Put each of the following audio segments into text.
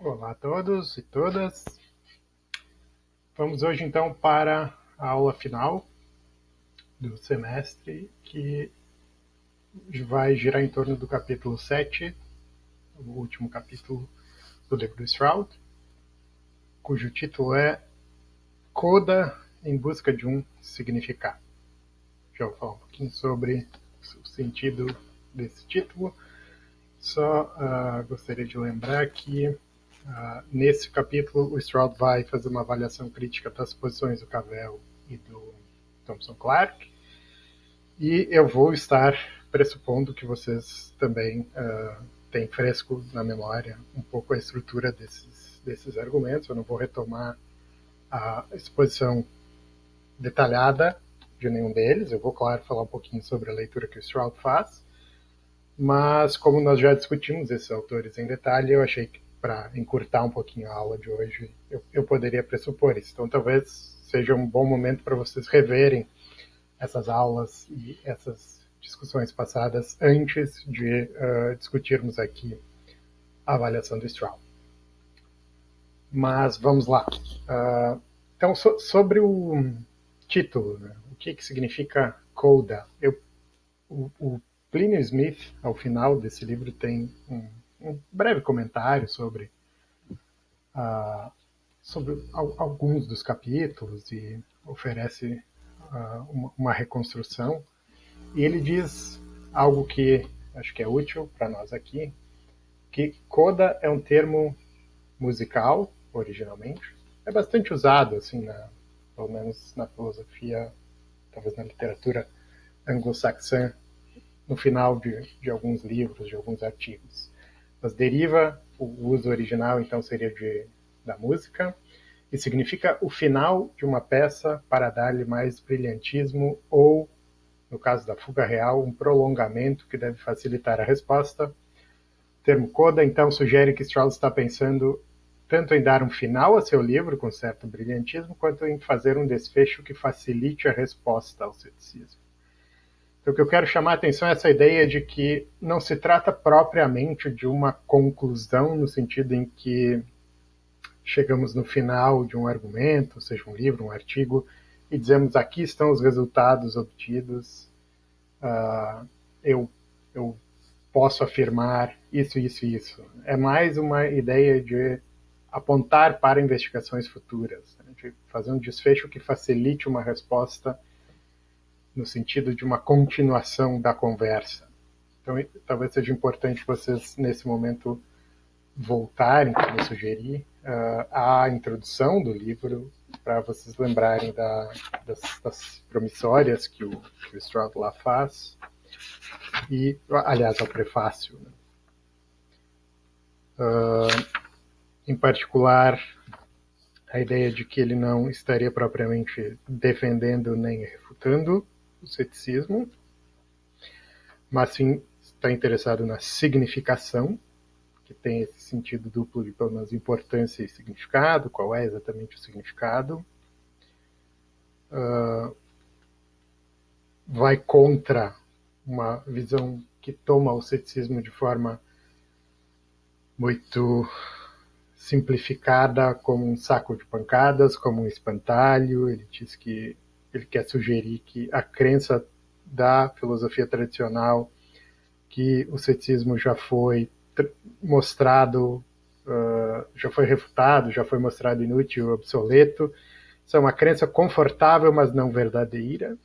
Olá a todos e todas. Vamos hoje então para a aula final do semestre, que vai girar em torno do capítulo 7, o último capítulo do livro do Stroud, cujo título é Coda em Busca de um Significado. Já vou falar um pouquinho sobre o sentido desse título. Só gostaria de lembrar que nesse capítulo o Stroud vai fazer uma avaliação crítica das posições do Cavell e do Thomson Clark, e eu vou estar pressupondo que vocês também têm fresco na memória um pouco a estrutura desses argumentos. Eu não vou retomar a exposição detalhada de nenhum deles. Eu vou, claro, falar um pouquinho sobre a leitura que o Stroud faz, mas como nós já discutimos esses autores em detalhe, eu achei que para encurtar um pouquinho a aula de hoje, eu poderia pressupor isso. Então talvez seja um bom momento para vocês reverem essas aulas e essas discussões passadas antes de discutirmos aqui a avaliação do Stroud. Mas vamos lá. Então, sobre o título, né? O que significa coda? O Plínio Smith, ao final desse livro, tem um breve comentário sobre alguns dos capítulos e oferece uma reconstrução. E ele diz algo que acho que é útil para nós aqui, que coda é um termo musical, originalmente. É bastante usado, assim, pelo menos na filosofia, talvez na literatura anglo-saxã, no final de alguns livros, de alguns artigos. Mas deriva, o uso original, então, seria da música, e significa o final de uma peça para dar-lhe mais brilhantismo ou, no caso da fuga real, um prolongamento que deve facilitar a resposta. O termo coda, então, sugere que Strauss está pensando tanto em dar um final a seu livro com certo brilhantismo, quanto em fazer um desfecho que facilite a resposta ao ceticismo. Então, o que eu quero chamar a atenção é essa ideia de que não se trata propriamente de uma conclusão, no sentido em que chegamos no final de um argumento, seja um livro, um artigo, e dizemos aqui estão os resultados obtidos, eu posso afirmar isso, isso e isso. É mais uma ideia de apontar para investigações futuras, né? De fazer um desfecho que facilite uma resposta no sentido de uma continuação da conversa. Então, talvez seja importante vocês, nesse momento, voltarem, como eu sugeri, à introdução do livro, para vocês lembrarem das promissórias que o Stroud lá faz, e, aliás, ao prefácio. Né? Em particular, a ideia de que ele não estaria propriamente defendendo nem refutando o ceticismo, mas sim está interessado na significação, que tem esse sentido duplo de pelo menos importância e significado, qual é exatamente o significado. Vai contra uma visão que toma o ceticismo de forma muito simplificada, como um saco de pancadas, como um espantalho. Ele diz que ele quer sugerir que a crença da filosofia tradicional que o ceticismo já foi mostrado, já foi refutado, já foi mostrado inútil, obsoleto. Isso é uma crença confortável, mas não verdadeira.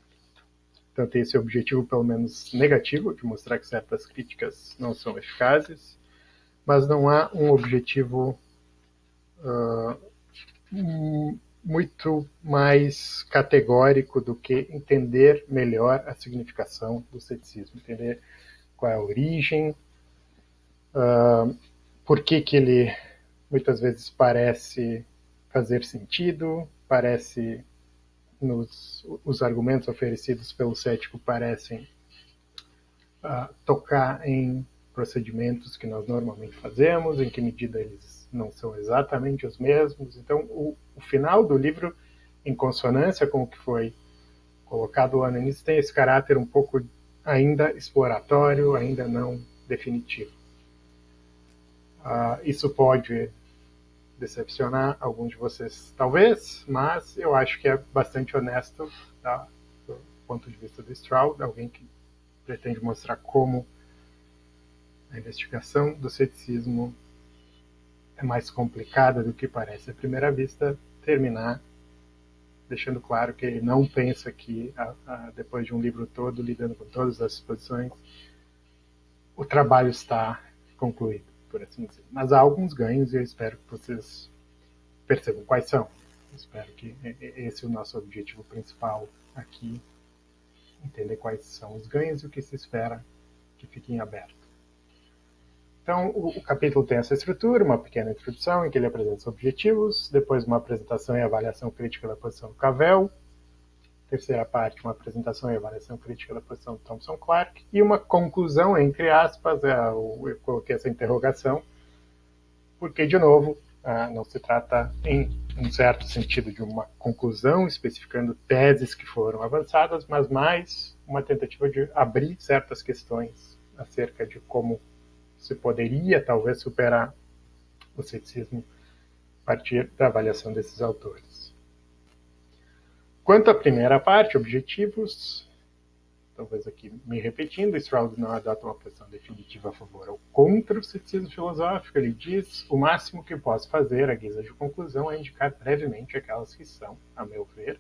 Então tem esse objetivo, pelo menos negativo, de mostrar que certas críticas não são eficazes, mas não há um objetivo muito mais categórico do que entender melhor a significação do ceticismo, entender qual é a origem, por que ele muitas vezes parece fazer sentido, os argumentos oferecidos pelo cético parecem tocar em procedimentos que nós normalmente fazemos, em que medida eles não são exatamente os mesmos. Então, o final do livro, em consonância com o que foi colocado lá no início, tem esse caráter um pouco ainda exploratório, ainda não definitivo. Isso pode decepcionar alguns de vocês, talvez, mas eu acho que é bastante honesto, tá? Do ponto de vista do Stroud, alguém que pretende mostrar como a investigação do ceticismo é mais complicada do que parece à primeira vista, terminar deixando claro que ele não pensa que, depois de um livro todo, lidando com todas as exposições, o trabalho está concluído, por assim dizer. Mas há alguns ganhos e eu espero que vocês percebam quais são. Eu espero que esse é o nosso objetivo principal aqui, entender quais são os ganhos e o que se espera que fiquem abertos. Então, o capítulo tem essa estrutura, uma pequena introdução em que ele apresenta os objetivos, depois uma apresentação e avaliação crítica da posição do Cavell, terceira parte, uma apresentação e avaliação crítica da posição do Thomson Clark, e uma conclusão, entre aspas, eu coloquei essa interrogação, porque, de novo, não se trata, em um certo sentido, de uma conclusão especificando teses que foram avançadas, mas mais uma tentativa de abrir certas questões acerca de como se poderia, talvez, superar o ceticismo a partir da avaliação desses autores. Quanto à primeira parte, objetivos, talvez aqui me repetindo, Stroud não adota uma posição definitiva a favor ou contra o ceticismo filosófico. Ele diz: o máximo que posso fazer, à guisa de conclusão, é indicar brevemente aquelas que são, a meu ver,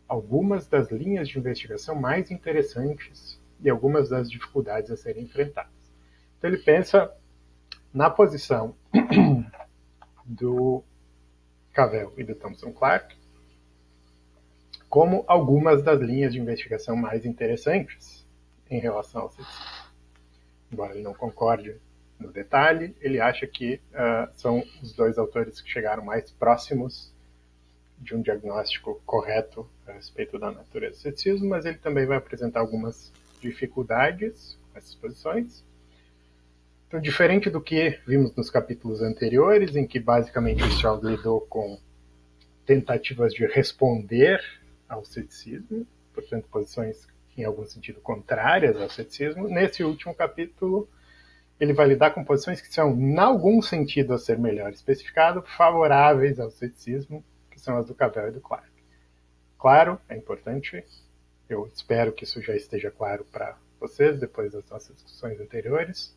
algumas das linhas de investigação mais interessantes e algumas das dificuldades a serem enfrentadas. Então ele pensa na posição do Cavell e do Thomson Clark como algumas das linhas de investigação mais interessantes em relação ao ceticismo. Embora ele não concorde no detalhe, ele acha que são os dois autores que chegaram mais próximos de um diagnóstico correto a respeito da natureza do ceticismo, mas ele também vai apresentar algumas dificuldades com essas posições. Então, diferente do que vimos nos capítulos anteriores, em que basicamente o Stroud lidou com tentativas de responder ao ceticismo, portanto, posições em algum sentido contrárias ao ceticismo, nesse último capítulo ele vai lidar com posições que são, em algum sentido, a ser melhor especificado, favoráveis ao ceticismo, que são as do Cavell e do Clark. Claro, é importante, eu espero que isso já esteja claro para vocês, depois das nossas discussões anteriores,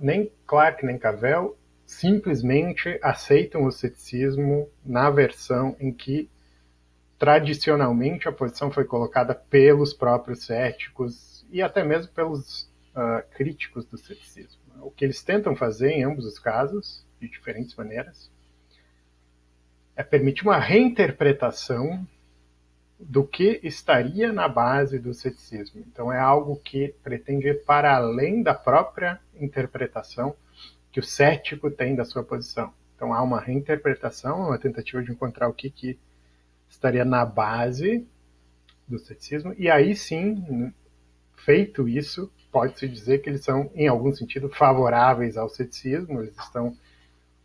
nem Clark nem Cavell simplesmente aceitam o ceticismo na versão em que tradicionalmente a posição foi colocada pelos próprios céticos e até mesmo pelos críticos do ceticismo. O que eles tentam fazer em ambos os casos, de diferentes maneiras, é permitir uma reinterpretação do que estaria na base do ceticismo. Então é algo que pretende ir para além da própria interpretação que o cético tem da sua posição. Então há uma reinterpretação, uma tentativa de encontrar o que estaria na base do ceticismo, e aí sim, feito isso, pode-se dizer que eles são, em algum sentido, favoráveis ao ceticismo. Eles estão,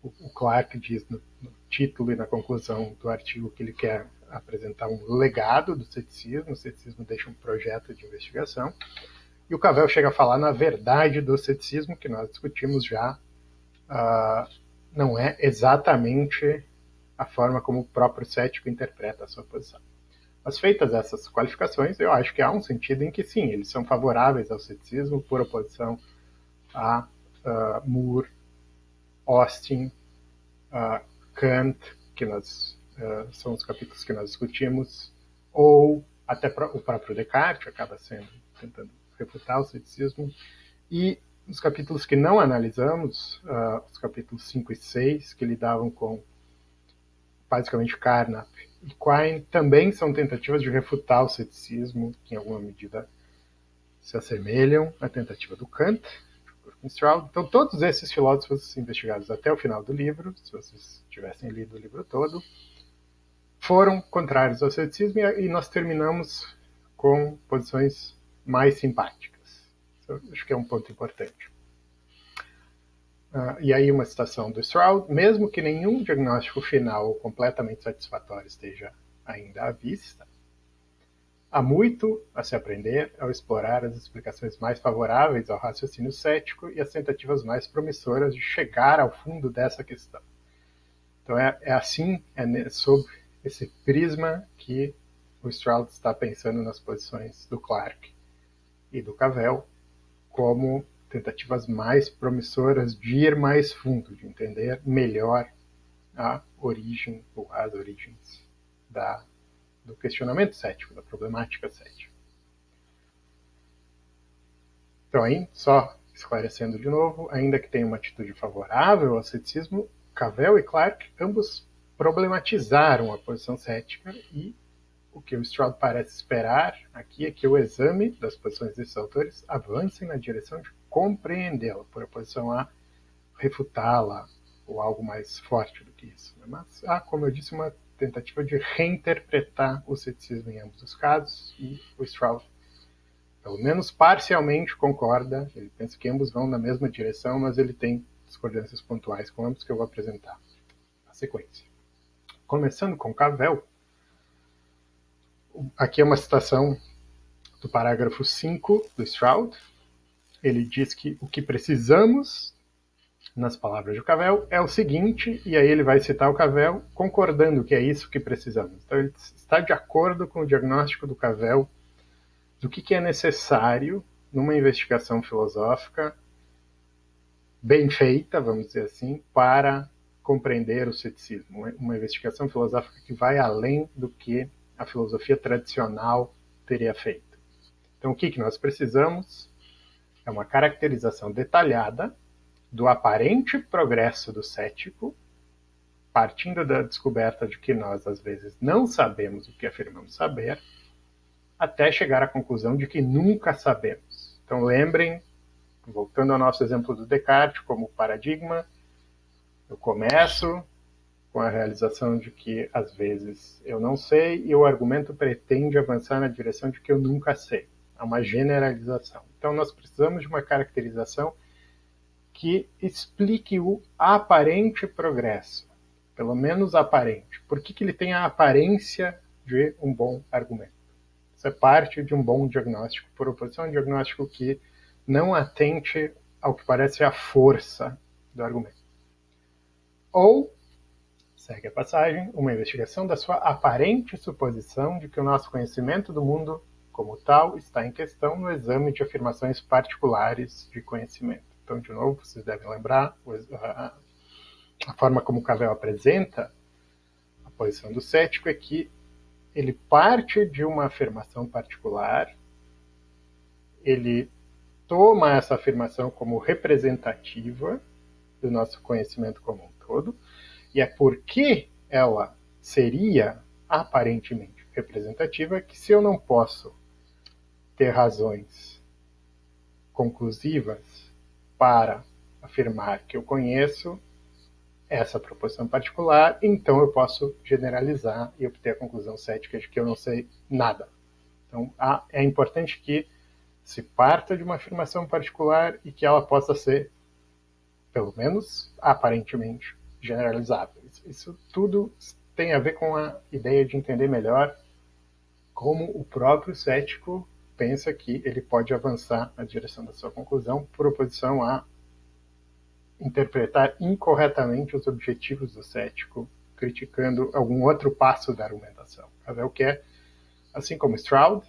o Clark diz no título e na conclusão do artigo que ele quer apresentar um legado do ceticismo. O ceticismo deixa um projeto de investigação, e o Cavell chega a falar na verdade do ceticismo, que nós discutimos já, não é exatamente a forma como o próprio cético interpreta a sua posição. Mas feitas essas qualificações, eu acho que há um sentido em que sim, eles são favoráveis ao ceticismo por oposição a Moore, Austin, Kant, que são os capítulos que nós discutimos, ou até o próprio Descartes acaba tentando refutar o ceticismo, e os capítulos que não analisamos, os capítulos 5 e 6, que lidavam com basicamente Carnap e Quine, também são tentativas de refutar o ceticismo, que em alguma medida se assemelham à tentativa do Kant, do Stroud. Então todos esses filósofos investigados até o final do livro, se vocês tivessem lido o livro todo, foram contrários ao ceticismo, e nós terminamos com posições mais simpáticas. Isso acho que é um ponto importante. E aí uma citação do Stroud: mesmo que nenhum diagnóstico final ou completamente satisfatório esteja ainda à vista, Há muito a se aprender ao explorar as explicações mais favoráveis ao raciocínio cético e as tentativas mais promissoras de chegar ao fundo dessa questão. Então é sob esse prisma que o Stroud está pensando nas posições do Clarke e do Cavell como tentativas mais promissoras de ir mais fundo, de entender melhor a origem ou as origens do questionamento cético, da problemática cética. Então aí, só esclarecendo de novo, ainda que tenha uma atitude favorável ao ceticismo, Cavell e Clarke ambos problematizaram a posição cética e o que o Stroud parece esperar aqui é que o exame das posições desses autores avancem na direção de compreendê-la, por oposição a refutá-la ou algo mais forte do que isso. Mas há, como eu disse, uma tentativa de reinterpretar o ceticismo em ambos os casos e o Stroud, pelo menos parcialmente, concorda. Ele pensa que ambos vão na mesma direção, mas ele tem discordâncias pontuais com ambos que eu vou apresentar na sequência. Começando com Cavell, aqui é uma citação do parágrafo 5 do Stroud. Ele diz que o que precisamos, nas palavras de Cavell, é o seguinte, e aí ele vai citar o Cavell concordando que é isso que precisamos. Então ele está de acordo com o diagnóstico do Cavell do que é necessário numa investigação filosófica bem feita, vamos dizer assim, para compreender o ceticismo. Uma investigação filosófica que vai além do que a filosofia tradicional teria feito. Então, o que nós precisamos é uma caracterização detalhada do aparente progresso do cético, partindo da descoberta de que nós, às vezes, não sabemos o que afirmamos saber, até chegar à conclusão de que nunca sabemos. Então, lembrem, voltando ao nosso exemplo do Descartes como paradigma, eu começo com a realização de que, às vezes, eu não sei, e o argumento pretende avançar na direção de que eu nunca sei. É uma generalização. Então, nós precisamos de uma caracterização que explique o aparente progresso, pelo menos aparente. Por que ele tem a aparência de um bom argumento? Isso é parte de um bom diagnóstico, por oposição a um diagnóstico que não atente ao que parece a força do argumento. Ou, segue a passagem, uma investigação da sua aparente suposição de que o nosso conhecimento do mundo como tal está em questão no exame de afirmações particulares de conhecimento. Então, de novo, vocês devem lembrar a forma como Cavell apresenta a posição do cético é que ele parte de uma afirmação particular, ele toma essa afirmação como representativa do nosso conhecimento como um todo, e é porque ela seria aparentemente representativa que, se eu não posso ter razões conclusivas para afirmar que eu conheço essa proposição particular, então eu posso generalizar e obter a conclusão cética de que eu não sei nada. Então, é importante que se parta de uma afirmação particular e que ela possa ser, pelo menos aparentemente, generalizável. Isso tudo tem a ver com a ideia de entender melhor como o próprio cético pensa que ele pode avançar na direção da sua conclusão, por oposição a interpretar incorretamente os objetivos do cético, criticando algum outro passo da argumentação. Cavell quer, assim como Stroud,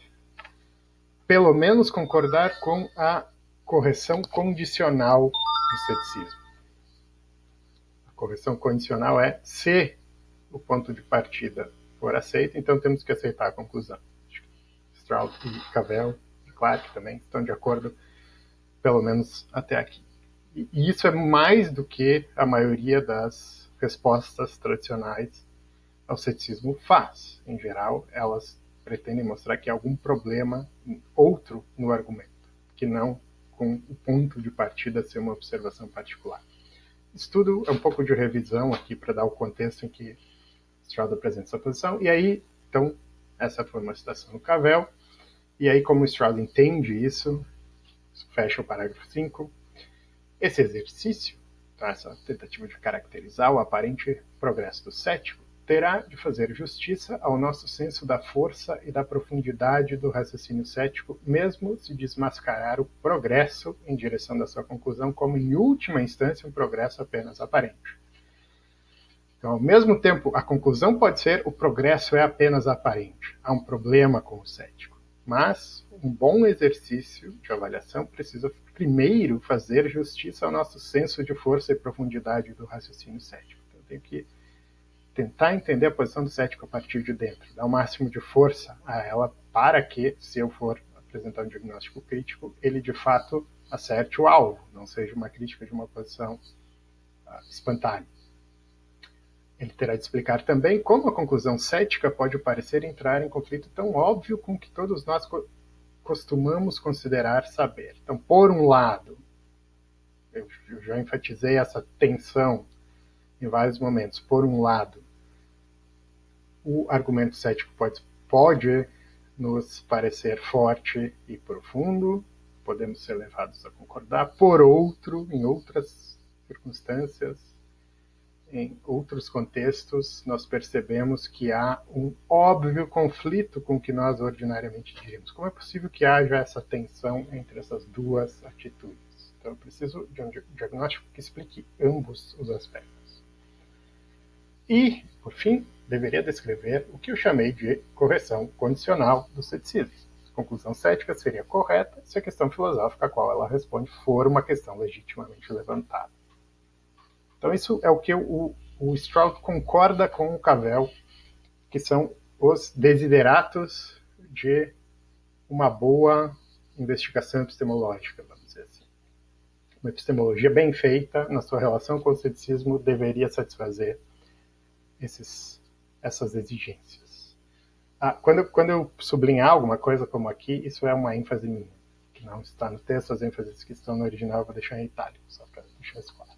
pelo menos concordar com a correção condicional do ceticismo. A correção condicional é se o ponto de partida for aceito, então temos que aceitar a conclusão. Stroud e Cavell e Clarke também estão de acordo, pelo menos até aqui. E isso é mais do que a maioria das respostas tradicionais ao ceticismo faz. Em geral, elas pretendem mostrar que há algum problema outro no argumento, que não com o ponto de partida ser uma observação particular. Isso tudo é um pouco de revisão aqui para dar o contexto em que Stroud apresenta essa posição. E aí, então, essa foi uma citação do Cavell. E aí, como Stroud entende isso, fecha o parágrafo 5, esse exercício, então essa tentativa de caracterizar o aparente progresso do cético, terá de fazer justiça ao nosso senso da força e da profundidade do raciocínio cético, mesmo se desmascarar o progresso em direção da sua conclusão como, em última instância, um progresso apenas aparente. Então, ao mesmo tempo, a conclusão pode ser o progresso é apenas aparente. Há um problema com o cético. Mas um bom exercício de avaliação precisa primeiro fazer justiça ao nosso senso de força e profundidade do raciocínio cético. Então, eu tenho que tentar entender a posição do cético a partir de dentro, dar o máximo de força a ela para que, se eu for apresentar um diagnóstico crítico, ele de fato acerte o alvo, não seja uma crítica de uma posição espontânea. Ele terá de explicar também como a conclusão cética pode parecer entrar em conflito tão óbvio com o que todos nós costumamos considerar saber. Então, por um lado, eu já enfatizei essa tensão em vários momentos. Por um lado, o argumento cético pode nos parecer forte e profundo, podemos ser levados a concordar. Por outro, em outras circunstâncias, em outros contextos, nós percebemos que há um óbvio conflito com o que nós ordinariamente diríamos. Como é possível que haja essa tensão entre essas duas atitudes? Então, eu preciso de um diagnóstico que explique ambos os aspectos. E, por fim, deveria descrever o que eu chamei de correção condicional do ceticismo. A conclusão cética seria correta se a questão filosófica a qual ela responde for uma questão legitimamente levantada. Então, isso é o que o Stroud concorda com o Cavell, que são os desideratos de uma boa investigação epistemológica, vamos dizer assim. Uma epistemologia bem feita, na sua relação com o ceticismo, deveria satisfazer essas exigências. Quando eu sublinhar alguma coisa como aqui, isso é uma ênfase minha, que não está no texto, as ênfases que estão no original eu vou deixar em itálico, só para deixar isso claro.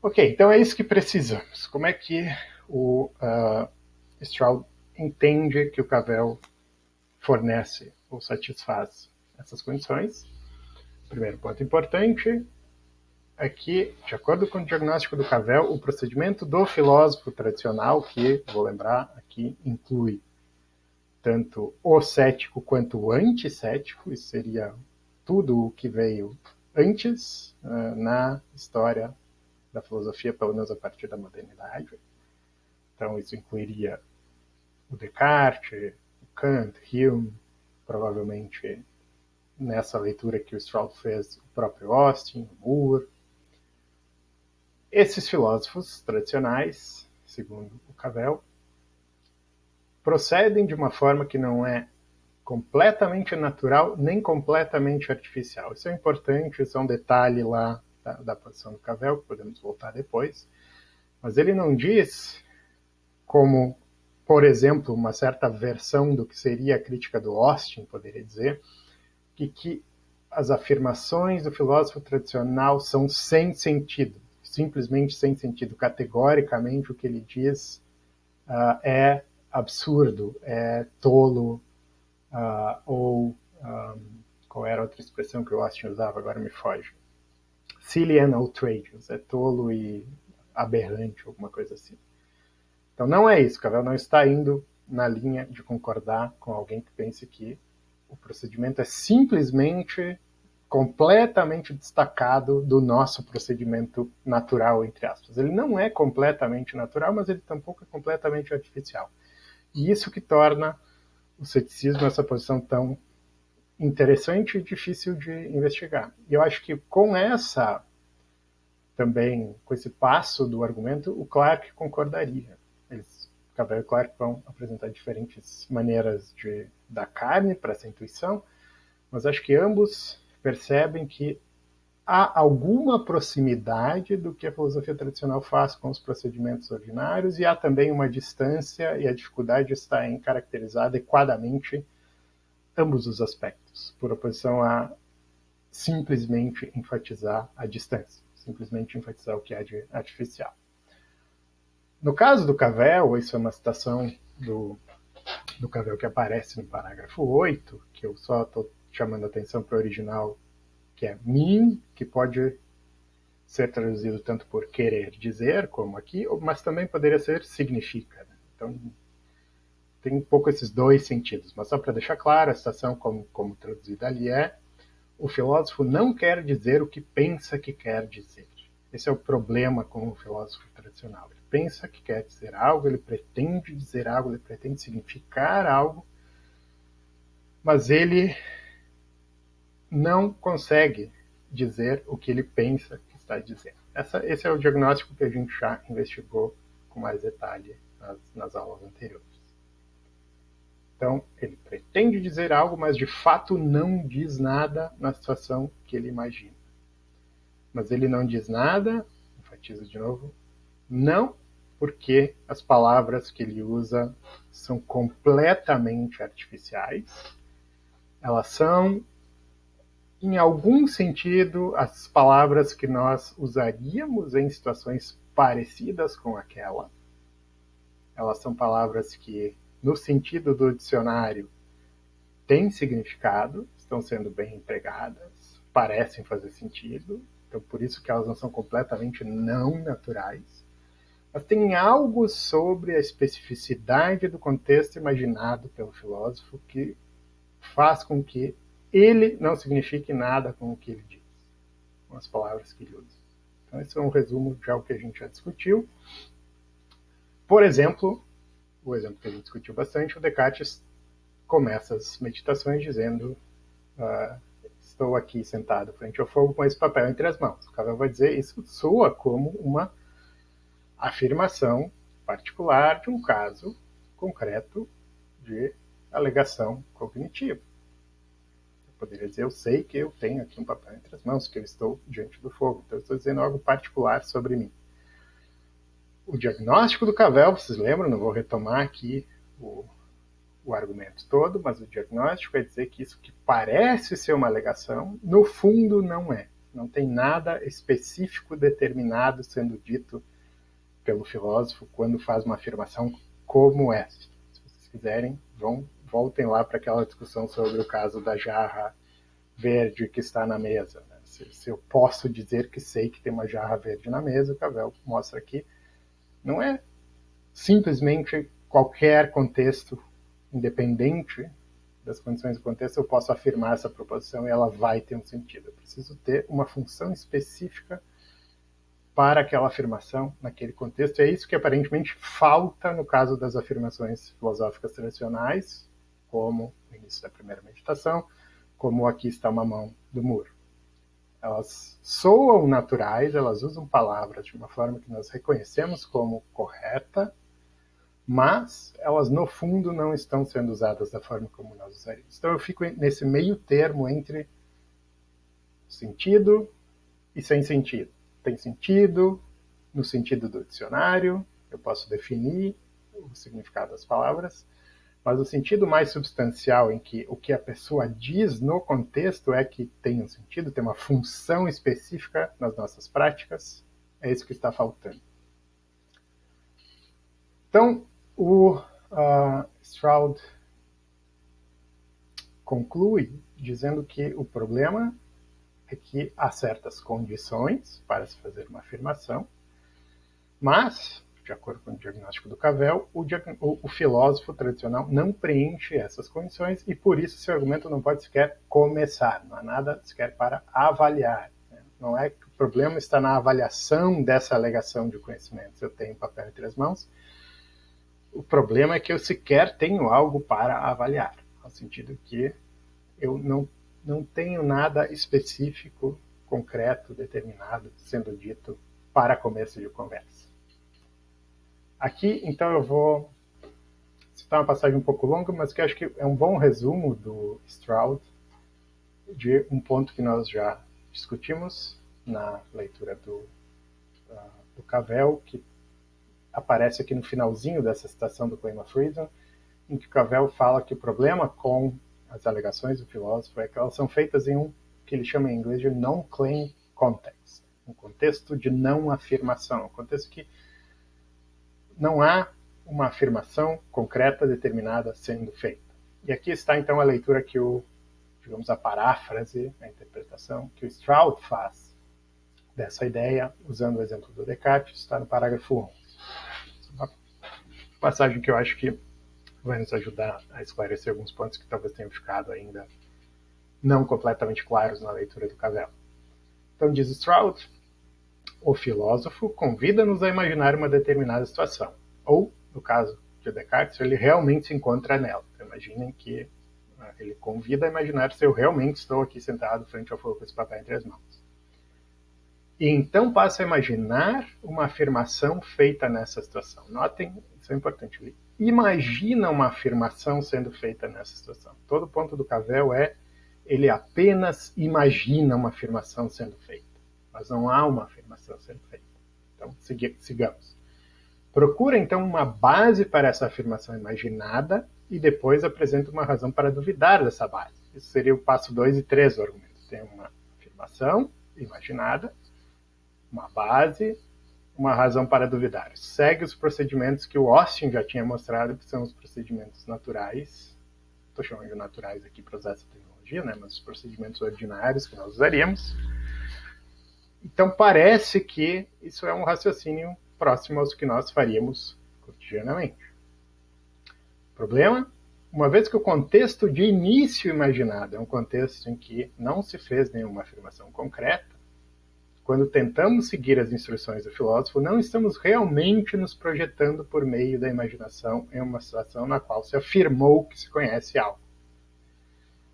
Ok, então é isso que precisamos. Como é que o Stroud entende que o Cavell fornece ou satisfaz essas condições? Primeiro ponto importante é que, de acordo com o diagnóstico do Cavell, o procedimento do filósofo tradicional, que, vou lembrar aqui, inclui tanto o cético quanto o anticético, isso seria tudo o que veio antes na história da filosofia, pelo menos a partir da modernidade. Então, isso incluiria o Descartes, o Kant, Hume, provavelmente nessa leitura que o Stroud fez, o próprio Austin, o Moore. Esses filósofos tradicionais, segundo o Cavell, procedem de uma forma que não é completamente natural nem completamente artificial. Isso é importante, isso é um detalhe lá da posição do Cavell, que podemos voltar depois, mas ele não diz como, por exemplo, uma certa versão do que seria a crítica do Austin poderia dizer, que as afirmações do filósofo tradicional são sem sentido, simplesmente sem sentido. Categoricamente, o que ele diz é absurdo, é tolo, ou qual era a outra expressão que o Austin usava, agora me foge. Silly and outrageous, é tolo e aberrante, alguma coisa assim. Então não é isso, Cavell não está indo na linha de concordar com alguém que pense que o procedimento é simplesmente completamente destacado do nosso procedimento natural, entre aspas. Ele não é completamente natural, mas ele tampouco é completamente artificial. E isso que torna o ceticismo essa posição tão interessante e difícil de investigar. E eu acho que com esse passo do argumento, o Clarke concordaria. Cavell e Clarke vão apresentar diferentes maneiras de dar carne para essa intuição, mas acho que ambos percebem que há alguma proximidade do que a filosofia tradicional faz com os procedimentos ordinários e há também uma distância, e a dificuldade está em caracterizar adequadamente ambos os aspectos, por oposição a simplesmente enfatizar a distância, simplesmente enfatizar o que é de artificial. No caso do Cavell, isso é uma citação do Cavell que aparece no parágrafo 8, que eu só estou chamando a atenção para o original, que é mean, que pode ser traduzido tanto por querer dizer, como aqui, mas também poderia ser significa. Né? Então, tem um pouco esses dois sentidos. Mas só para deixar claro, a citação como traduzida ali é: o filósofo não quer dizer o que pensa que quer dizer. Esse é o problema com o filósofo tradicional. Ele pensa que quer dizer algo, ele pretende dizer algo, ele pretende significar algo, mas ele não consegue dizer o que ele pensa que está dizendo. Esse é o diagnóstico que a gente já investigou com mais detalhe nas aulas anteriores. Então, ele pretende dizer algo, mas de fato não diz nada na situação que ele imagina. Mas ele não diz nada, enfatizo de novo, não porque as palavras que ele usa são completamente artificiais, elas são, em algum sentido, as palavras que nós usaríamos em situações parecidas com aquela. Elas são palavras que, no sentido do dicionário, têm significado, estão sendo bem empregadas, parecem fazer sentido, então por isso que elas não são completamente não naturais. Mas tem algo sobre a especificidade do contexto imaginado pelo filósofo que faz com que ele não signifique nada com o que ele diz, com as palavras que ele usa. Então esse é um resumo de algo que a gente já discutiu. Por exemplo, o exemplo que a gente discutiu bastante, o Descartes começa as meditações dizendo: estou aqui sentado frente ao fogo com esse papel entre as mãos. O Cavell vai dizer: isso soa como uma afirmação particular de um caso concreto de alegação cognitiva. Eu poderia dizer: eu sei que eu tenho aqui um papel entre as mãos, que eu estou diante do fogo. Então eu estou dizendo algo particular sobre mim. O diagnóstico do Cavell, vocês lembram? Não vou retomar aqui o argumento todo, mas o diagnóstico é dizer que isso que parece ser uma alegação, no fundo não é. Não tem nada específico determinado sendo dito pelo filósofo quando faz uma afirmação como essa. Se vocês quiserem, voltem lá para aquela discussão sobre o caso da jarra verde que está na mesa. Né? Se eu posso dizer que sei que tem uma jarra verde na mesa, o Cavell mostra aqui, não é simplesmente qualquer contexto, independente das condições do contexto, eu posso afirmar essa proposição e ela vai ter um sentido. Eu preciso ter uma função específica para aquela afirmação naquele contexto. E é isso que aparentemente falta no caso das afirmações filosóficas tradicionais, como no início da primeira meditação, como aqui está uma mão do muro. Elas soam naturais, elas usam palavras de uma forma que nós reconhecemos como correta, mas elas no fundo não estão sendo usadas da forma como nós usaríamos. Então eu fico nesse meio termo entre sentido e sem sentido. Tem sentido no sentido do dicionário, eu posso definir o significado das palavras, mas o sentido mais substancial, em que o que a pessoa diz no contexto é que tem um sentido, tem uma função específica nas nossas práticas, é isso que está faltando. Então, o Stroud conclui dizendo que o problema é que há certas condições para se fazer uma afirmação, mas, de acordo com o diagnóstico do Cavell, o filósofo tradicional não preenche essas condições e, por isso, seu argumento não pode sequer começar, não há nada sequer para avaliar. Né? Não é que o problema está na avaliação dessa alegação de conhecimentos. Eu tenho papel entre as mãos. O problema é que eu sequer tenho algo para avaliar, no sentido que eu não tenho nada específico, concreto, determinado, sendo dito para começo de conversa. Aqui, então, eu vou citar uma passagem um pouco longa, mas que acho que é um bom resumo do Stroud de um ponto que nós já discutimos na leitura do Cavell, que aparece aqui no finalzinho dessa citação do Claim of Freedom, em que Cavell fala que o problema com as alegações do filósofo é que elas são feitas em um que ele chama em inglês de non-claim context, um contexto de não afirmação, um contexto que não há uma afirmação concreta determinada sendo feita. E aqui está então a leitura que digamos, a paráfrase, a interpretação que o Stroud faz dessa ideia, usando o exemplo do Descartes, está no parágrafo 11. Uma passagem que eu acho que vai nos ajudar a esclarecer alguns pontos que talvez tenham ficado ainda não completamente claros na leitura do Cavell. Então, diz Stroud, o filósofo convida-nos a imaginar uma determinada situação, ou, no caso de Descartes, ele realmente se encontra nela. Então, imaginem que ele convida a imaginar se eu realmente estou aqui sentado frente ao fogo com esse papel entre as mãos. E então passa a imaginar uma afirmação feita nessa situação. Notem, isso é importante. Ele imagina uma afirmação sendo feita nessa situação. Todo ponto do Cavell é ele apenas imagina uma afirmação sendo feita, mas não há uma afirmação sendo feita. Então, sigamos. Procura, então, uma base para essa afirmação imaginada e depois apresenta uma razão para duvidar dessa base. Isso seria o passo 2 e 3 do argumento. Tem uma afirmação imaginada, uma base, uma razão para duvidar. Segue os procedimentos que o Austin já tinha mostrado, que são os procedimentos naturais. Estou chamando de naturais aqui para usar essa tecnologia, né? Mas os procedimentos ordinários que nós usaríamos. Então parece que isso é um raciocínio próximo aos que nós faríamos cotidianamente. Problema? Uma vez que o contexto de início imaginado é um contexto em que não se fez nenhuma afirmação concreta, quando tentamos seguir as instruções do filósofo, não estamos realmente nos projetando por meio da imaginação em uma situação na qual se afirmou que se conhece algo.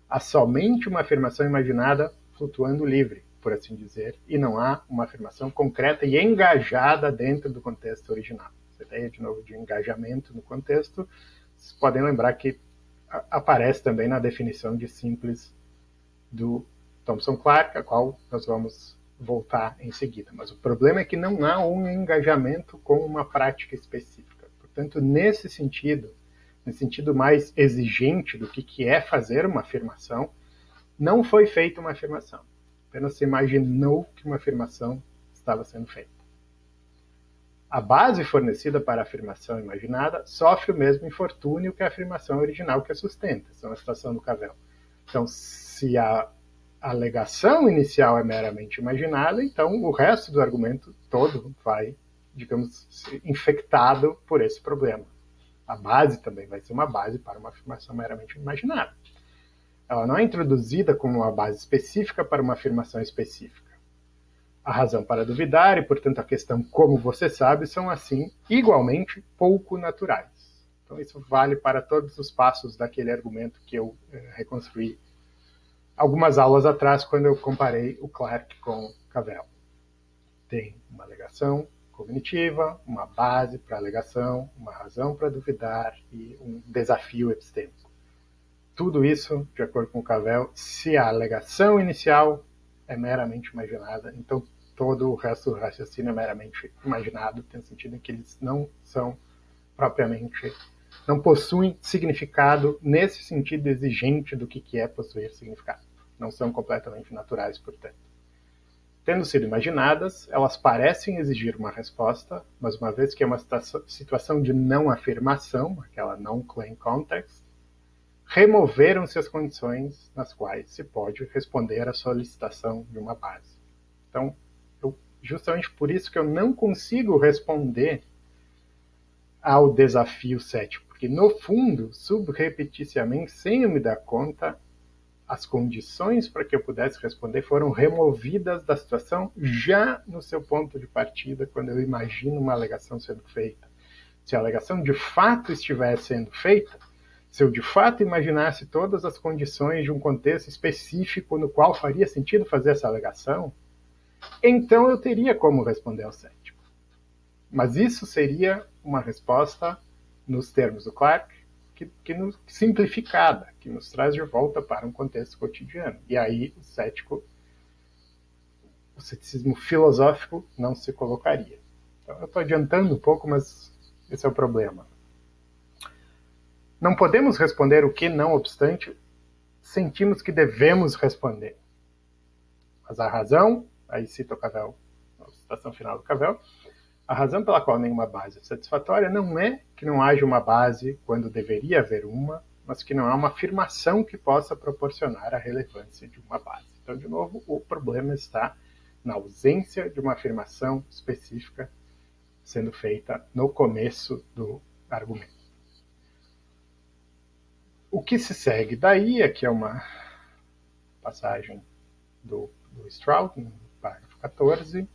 Há somente uma afirmação imaginada flutuando livre, por assim dizer, e não há uma afirmação concreta e engajada dentro do contexto original. Essa ideia, de novo, de engajamento no contexto, vocês podem lembrar que aparece também na definição de simples do Thomson Clark, a qual nós vamos voltar em seguida. Mas o problema é que não há um engajamento com uma prática específica. Portanto, nesse sentido mais exigente do que é fazer uma afirmação, não foi feita uma afirmação. Apenas se imaginou que uma afirmação estava sendo feita. A base fornecida para a afirmação imaginada sofre o mesmo infortúnio que a afirmação original que a sustenta. Essa é uma situação do Cavell. Então, se a alegação inicial é meramente imaginada, então o resto do argumento todo vai, digamos, ser infectado por esse problema. A base também vai ser uma base para uma afirmação meramente imaginada. Ela não é introduzida como uma base específica para uma afirmação específica. A razão para duvidar e, portanto, a questão como você sabe são, assim, igualmente pouco naturais. Então isso vale para todos os passos daquele argumento que eu reconstruí algumas aulas atrás, quando eu comparei o Clark com Cavell. Tem uma alegação cognitiva, uma base para a alegação, uma razão para duvidar e um desafio epistêmico. Tudo isso, de acordo com Cavell, se a alegação inicial é meramente imaginada, então todo o resto do raciocínio é meramente imaginado, tem sentido em que eles não são propriamente, não possuem significado nesse sentido exigente do que é possuir significado. Não são completamente naturais, portanto. Tendo sido imaginadas, elas parecem exigir uma resposta, mas uma vez que é uma situação de não afirmação, aquela non-claim context, removeram-se as condições nas quais se pode responder à solicitação de uma base. Então, justamente por isso que eu não consigo responder ao desafio cético, porque no fundo, subrepeticiamente, sem eu me dar conta, as condições para que eu pudesse responder foram removidas da situação já no seu ponto de partida, quando eu imagino uma alegação sendo feita. Se a alegação de fato estivesse sendo feita, se eu de fato imaginasse todas as condições de um contexto específico no qual faria sentido fazer essa alegação, então eu teria como responder ao cético. Mas isso seria uma resposta, nos termos do Clark, simplificada, que nos traz de volta para um contexto cotidiano. E aí o ceticismo filosófico não se colocaria. Então, eu estou adiantando um pouco, mas esse é o problema. Não podemos responder o que, não obstante, sentimos que devemos responder. Mas a razão, aí cito o Cavell, a citação final do Cavell, a razão pela qual nenhuma base é satisfatória não é que não haja uma base quando deveria haver uma, mas que não há uma afirmação que possa proporcionar a relevância de uma base. Então, de novo, o problema está na ausência de uma afirmação específica sendo feita no começo do argumento. O que se segue daí, aqui é uma passagem do Stroud, no parágrafo 14,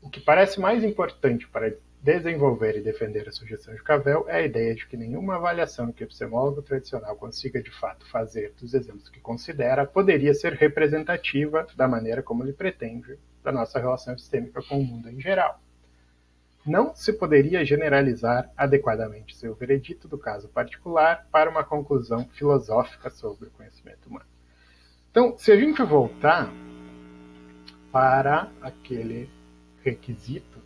o que parece mais importante para desenvolver e defender a sugestão de Cavell é a ideia de que nenhuma avaliação que o epistemólogo tradicional consiga de fato fazer dos exemplos que considera poderia ser representativa da maneira como ele pretende da nossa relação epistêmica com o mundo em geral. Não se poderia generalizar adequadamente seu veredito do caso particular para uma conclusão filosófica sobre o conhecimento humano. Então, se a gente voltar para aquele requisito,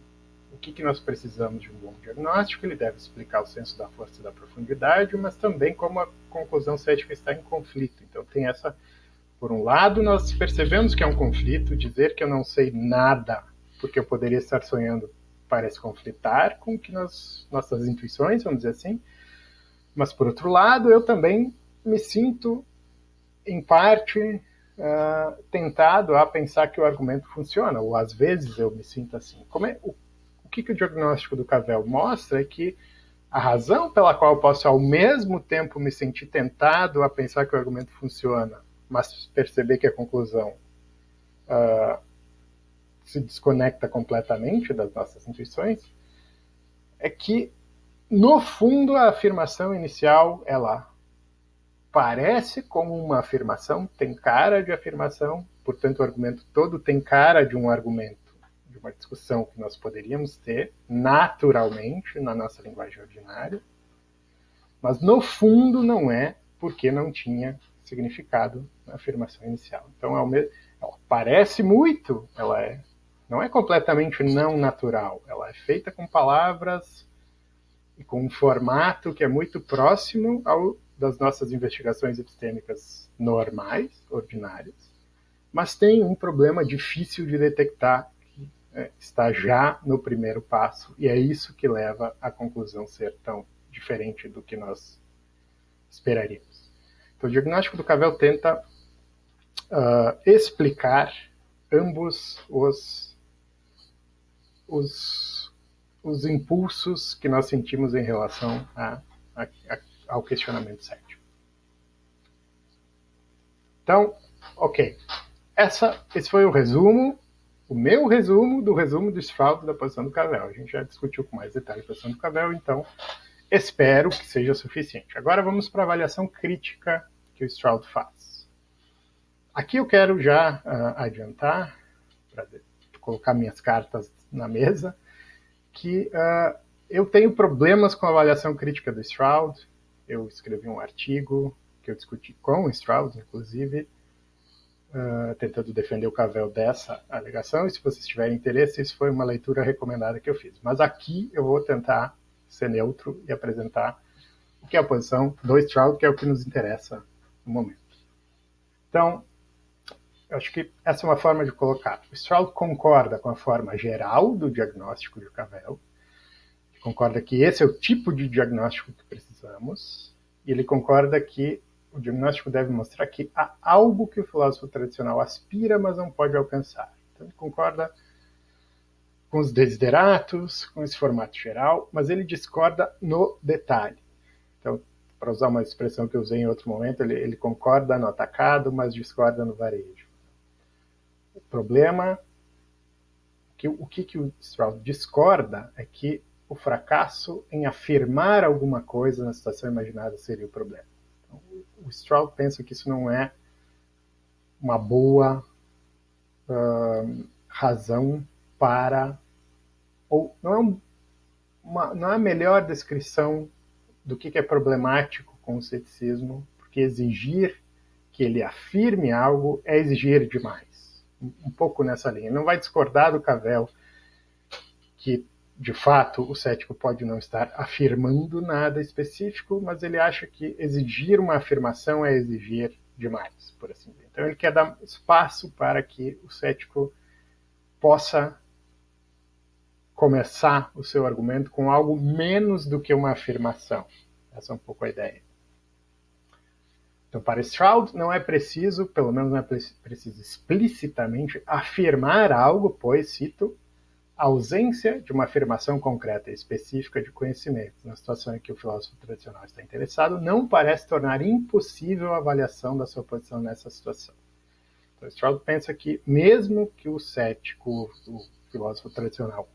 o que nós precisamos de um bom diagnóstico, ele deve explicar o senso da força e da profundidade, mas também como a conclusão cética está em conflito. Então tem essa, por um lado, nós percebemos que é um conflito, dizer que eu não sei nada, porque eu poderia estar sonhando, parece conflitar com que nossas intuições, vamos dizer assim, mas por outro lado, eu também me sinto, em parte, tentado a pensar que o argumento funciona, ou às vezes eu me sinto assim. O que o diagnóstico do Cavell mostra é que a razão pela qual eu posso ao mesmo tempo me sentir tentado a pensar que o argumento funciona, mas perceber que a conclusão se desconecta completamente das nossas intuições, é que, no fundo, a afirmação inicial, ela parece como uma afirmação, tem cara de afirmação, portanto o argumento todo tem cara de um argumento, de uma discussão que nós poderíamos ter naturalmente na nossa linguagem ordinária, mas no fundo não é, porque não tinha significado na afirmação inicial. Então ela parece muito, não é completamente não natural, ela é feita com palavras e com um formato que é muito próximo das nossas investigações epistêmicas normais, ordinárias, mas tem um problema difícil de detectar, que está já no primeiro passo, e é isso que leva à conclusão ser tão diferente do que nós esperaríamos. Então, o diagnóstico do Cavell tenta explicar ambos os impulsos que nós sentimos em relação ao questionamento cético. Então, ok. Esse foi o resumo, o meu resumo do Stroud da posição do Cavell. A gente já discutiu com mais detalhe a posição do Cavell, então espero que seja suficiente. Agora vamos para a avaliação crítica que o Stroud faz. Aqui eu quero já adiantar, para colocar minhas cartas na mesa, que eu tenho problemas com a avaliação crítica do Stroud. Eu escrevi um artigo que eu discuti com o Stroud, inclusive, tentando defender o Cavell dessa alegação, e se vocês tiverem interesse, isso foi uma leitura recomendada que eu fiz. Mas aqui eu vou tentar ser neutro e apresentar o que é a posição do Stroud, que é o que nos interessa no momento. Então, eu acho que essa é uma forma de colocar. O Stroud concorda com a forma geral do diagnóstico de Cavell, concorda que esse é o tipo de diagnóstico que precisamos, e ele concorda que o diagnóstico deve mostrar que há algo que o filósofo tradicional aspira, mas não pode alcançar. Então, ele concorda com os desideratos, com esse formato geral, mas ele discorda no detalhe. Então, para usar uma expressão que eu usei em outro momento, ele concorda no atacado, mas discorda no varejo. O problema, o que o Stroud discorda é que o fracasso em afirmar alguma coisa na situação imaginada seria o problema. Então, o Stroud pensa que isso não é uma boa razão para, ou não é a melhor descrição do que é problemático com o ceticismo, porque exigir que ele afirme algo é exigir demais. Um pouco nessa linha. Não vai discordar do Cavell que, de fato, o cético pode não estar afirmando nada específico, mas ele acha que exigir uma afirmação é exigir demais, por assim dizer. Então ele quer dar espaço para que o cético possa começar o seu argumento com algo menos do que uma afirmação. Essa é um pouco a ideia. Então, para Stroud, não é preciso, pelo menos não é preciso explicitamente, afirmar algo, pois, cito, a ausência de uma afirmação concreta e específica de conhecimento, na situação em que o filósofo tradicional está interessado, não parece tornar impossível a avaliação da sua posição nessa situação. Então, Stroud pensa que, mesmo que o cético, o filósofo tradicional,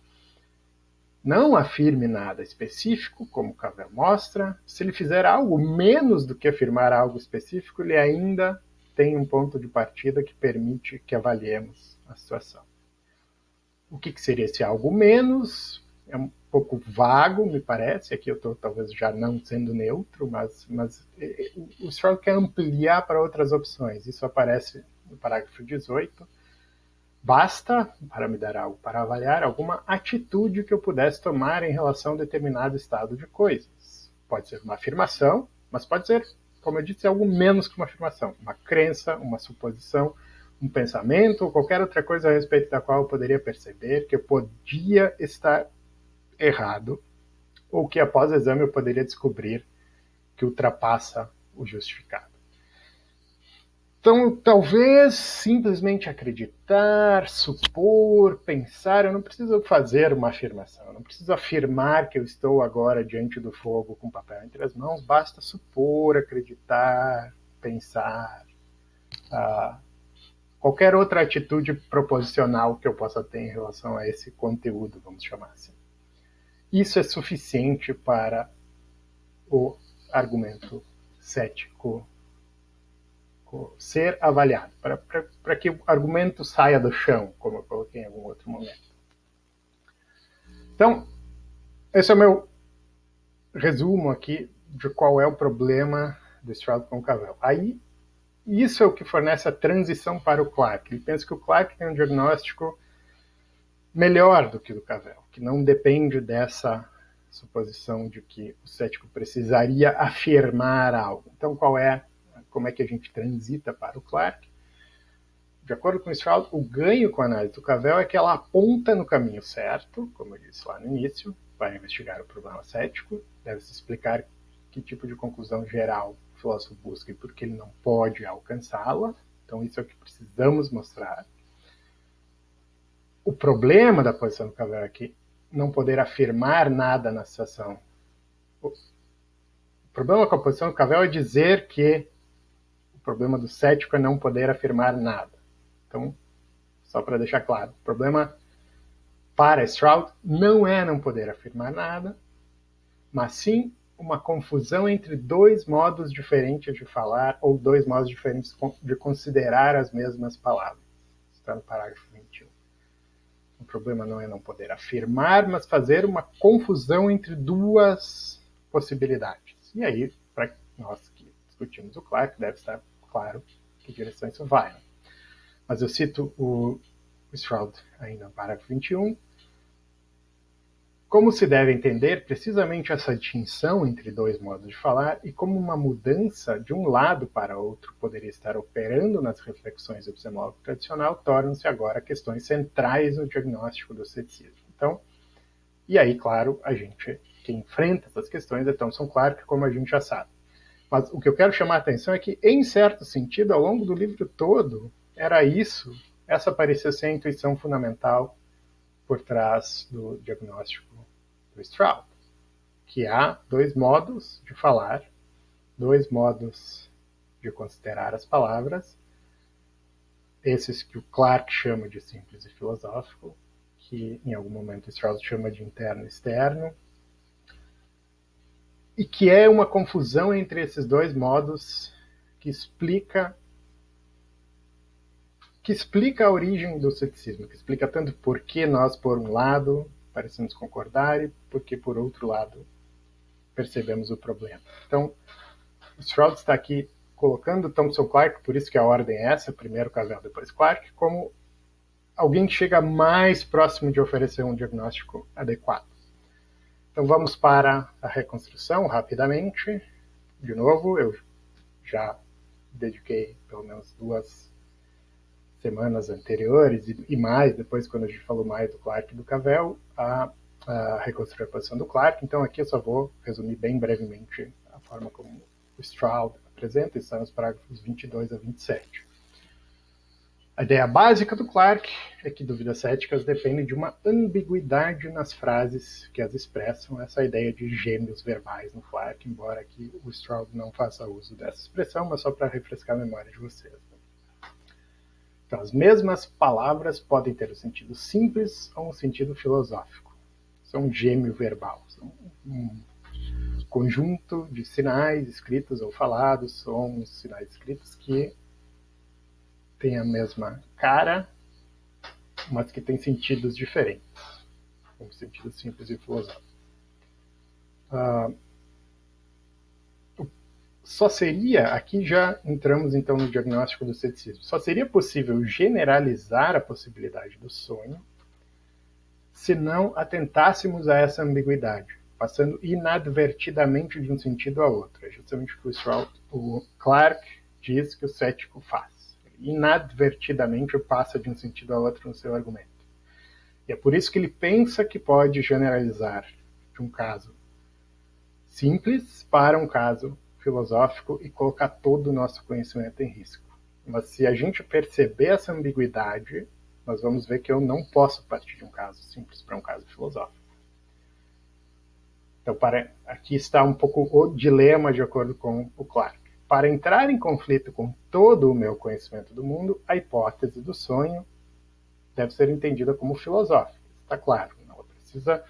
não afirme nada específico, como Cavell mostra, se ele fizer algo menos do que afirmar algo específico, ele ainda tem um ponto de partida que permite que avaliemos a situação. O que seria esse algo menos? É um pouco vago, me parece. Aqui eu estou talvez já não sendo neutro, mas o Stroud quer ampliar para outras opções. Isso aparece no parágrafo 18. Basta, para me dar algo para avaliar, alguma atitude que eu pudesse tomar em relação a um determinado estado de coisas. Pode ser uma afirmação, mas pode ser, como eu disse, algo menos que uma afirmação. Uma crença, uma suposição, um pensamento ou qualquer outra coisa a respeito da qual eu poderia perceber que eu podia estar errado ou que após o exame eu poderia descobrir que ultrapassa o justificado. Então, talvez simplesmente acreditar, supor, pensar, eu não preciso fazer uma afirmação, eu não preciso afirmar que eu estou agora diante do fogo com papel entre as mãos, basta supor, acreditar, pensar, qualquer outra atitude proposicional que eu possa ter em relação a esse conteúdo, vamos chamar assim. Isso é suficiente para o argumento cético ser avaliado, para que o argumento saia do chão, como eu coloquei em algum outro momento. Então, esse é o meu resumo aqui de qual é o problema do Stroud com o Cavell. Aí, isso é o que fornece a transição para o Clarke. Ele pensa que o Clarke tem um diagnóstico melhor do que o do Cavell, que não depende dessa suposição de que o cético precisaria afirmar algo. Então, como é que a gente transita para o Clarke? De acordo com o Stroud, o ganho com a análise do Cavell é que ela aponta no caminho certo, como eu disse lá no início, para investigar o problema cético, deve-se explicar que tipo de conclusão geral o filósofo busca e por que ele não pode alcançá-la. Então, isso é o que precisamos mostrar. O problema da posição do Cavell é que não poder afirmar nada na situação. O problema com a posição do Cavell é dizer que o problema do cético é não poder afirmar nada. Então, só para deixar claro, o problema para Stroud não é não poder afirmar nada, mas sim uma confusão entre dois modos diferentes de falar ou dois modos diferentes de considerar as mesmas palavras. Está no parágrafo 21. O problema não é não poder afirmar, mas fazer uma confusão entre duas possibilidades. E aí, para nós que discutimos o Clarke, deve estar claro que direção isso vai. Mas eu cito o Stroud ainda no parágrafo 21. Como se deve entender precisamente essa distinção entre dois modos de falar e como uma mudança de um lado para outro poderia estar operando nas reflexões do epistemólogo tradicional, tornam-se agora questões centrais no diagnóstico do ceticismo. Então, e aí, claro, a gente que enfrenta essas questões é Thomson Clarke, como a gente já sabe. Mas o que eu quero chamar a atenção é que, em certo sentido, ao longo do livro todo, era isso, essa parecia ser a intuição fundamental por trás do diagnóstico do Stroud, que há dois modos de falar, dois modos de considerar as palavras, esses que o Clarke chama de simples e filosófico, que em algum momento o Stroud chama de interno e externo, e que é uma confusão entre esses dois modos que explica a origem do ceticismo, que explica tanto por que nós, por um lado, parecemos concordar e por que, por outro lado, percebemos o problema. Então, o Stroud está aqui colocando Thomson Clarke, por isso que a ordem é essa, primeiro Cavell, depois Clarke, como alguém que chega mais próximo de oferecer um diagnóstico adequado. Então vamos para a reconstrução rapidamente. De novo, eu já dediquei pelo menos 2 semanas anteriores e mais, depois quando a gente falou mais do Clarke e do Cavell, a reconstruir a posição do Clarke. Então aqui eu só vou resumir bem brevemente a forma como o Stroud apresenta, está nos parágrafos 22 a 27. A ideia básica do Clarke é que dúvidas céticas dependem de uma ambiguidade nas frases que as expressam, essa ideia de gêmeos verbais no Clarke, embora aqui o Straub não faça uso dessa expressão, mas só para refrescar a memória de vocês. Então, as mesmas palavras podem ter um sentido simples ou um sentido filosófico. São um gêmeo verbal, são um conjunto de sinais escritos ou falados, sons, sinais escritos que têm a mesma cara, mas que têm sentidos diferentes, como sentido simples e filosófico. Só seria, aqui já entramos então no diagnóstico do ceticismo, só seria possível generalizar a possibilidade do sonho se não atentássemos a essa ambiguidade, passando inadvertidamente de um sentido a outro. É justamente o que o Clarke diz que o cético faz. Inadvertidamente passa de um sentido a outro no seu argumento. E é por isso que ele pensa que pode generalizar de um caso simples para um caso filosófico e colocar todo o nosso conhecimento em risco. Mas se a gente perceber essa ambiguidade, nós vamos ver que eu não posso partir de um caso simples para um caso filosófico. Então, aqui está um pouco o dilema de acordo com o Clarke. Para entrar em conflito com todo o meu conhecimento do mundo, a hipótese do sonho deve ser entendida como filosófica. Está claro, não precisa.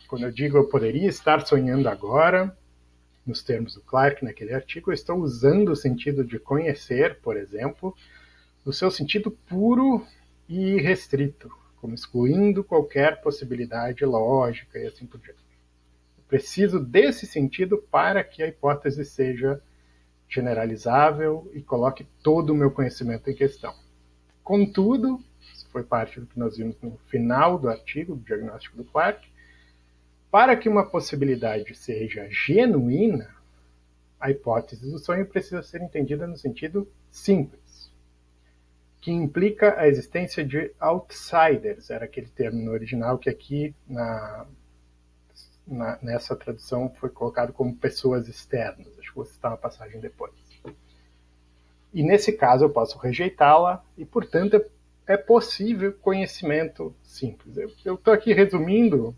Quando eu digo eu poderia estar sonhando agora, nos termos do Clarke naquele artigo, eu estou usando o sentido de conhecer, por exemplo, no seu sentido puro e restrito, como excluindo qualquer possibilidade lógica e assim por diante. Eu preciso desse sentido para que a hipótese seja generalizável e coloque todo o meu conhecimento em questão. Contudo, isso foi parte do que nós vimos no final do artigo, do diagnóstico do Clarke, para que uma possibilidade seja genuína, a hipótese do sonho precisa ser entendida no sentido simples, que implica a existência de outsiders, era aquele termo no original que aqui nessa tradução foi colocado como pessoas externas. Acho que vou citar uma passagem depois. E nesse caso eu posso rejeitá-la e, portanto, é possível conhecimento simples. Eu estou aqui resumindo